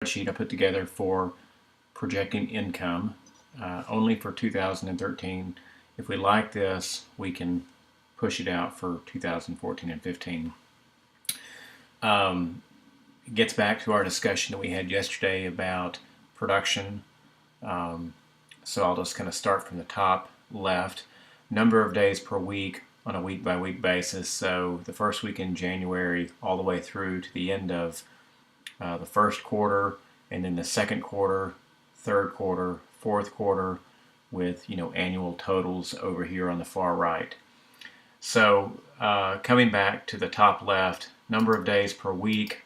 spreadsheet I put together for projecting income only for 2013. If we like this, we can push it out for 2014 and 15. It gets back to our discussion that we had yesterday about production. So I'll just kind of start from the top left. Number of days per week on a week-by-week basis. So the first week in January all the way through to the end of the first quarter, and then the second quarter, third quarter, fourth quarter, with annual totals over here on the far right. So coming back to the top left, number of days per week.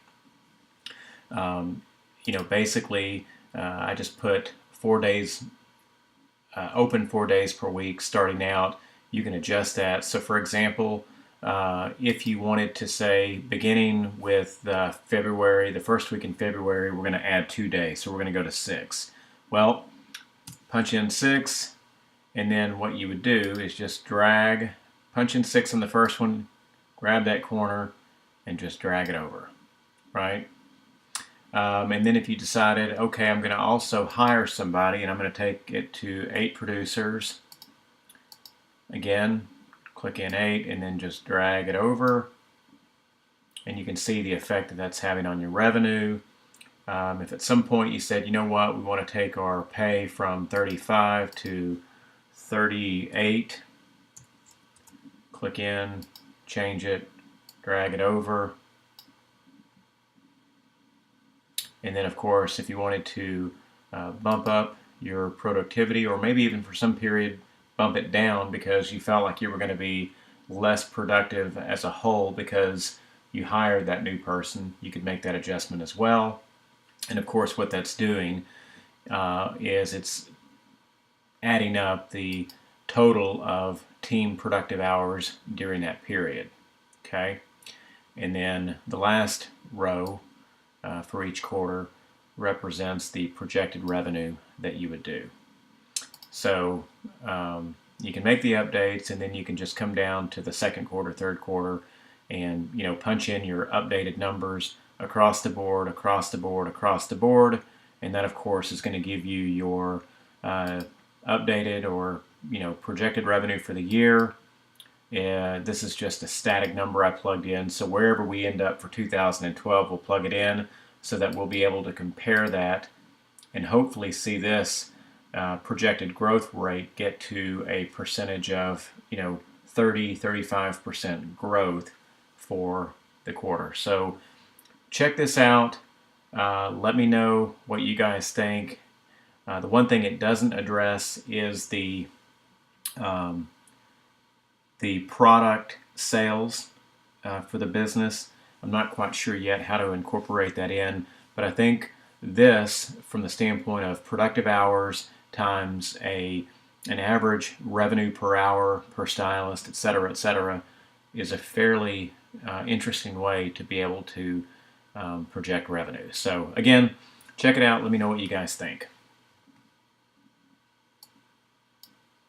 Basically I just put 4 days open 4 days per week starting out. You can adjust that. So for example, if you wanted to say beginning with the first week in February, we're going to add 2 days. So we're going to go to 6. Well, punch in 6, and then what you would do is just punch in 6 on the first one, grab that corner, and just drag it over, right? And then if you decided, okay, I'm going to also hire somebody, and I'm going to take it to 8 producers, again, click in 8, and then just drag it over, and you can see the effect that that's having on your revenue. If at some point you said, you know what, we want to take our pay from 35 to 38, click in, change it, drag it over. And then of course, if you wanted to bump up your productivity, or maybe even for some period bump it down because you felt like you were going to be less productive as a whole because you hired that new person, you could make that adjustment as well. And of course what that's doing is it's adding up the total of team productive hours during that period. Okay, and then the last row for each quarter represents the projected revenue that you would do. So you can make the updates, and then you can just come down to the second quarter, third quarter, and punch in your updated numbers across the board, across the board, across the board, and that of course is going to give you your updated or projected revenue for the year. This is just a static number I plugged in, so wherever we end up for 2012, we'll plug it in so that we'll be able to compare that and hopefully see this projected growth rate get to a percentage of 30-35% growth for the quarter. So check this out. Let me know what you guys think. The one thing it doesn't address is the product sales for the business. I'm not quite sure yet how to incorporate that in, but I think this, from the standpoint of productive hours times an average revenue per hour per stylist, etc., is a fairly interesting way to be able to project revenue. So again, check it out. Let me know what you guys think.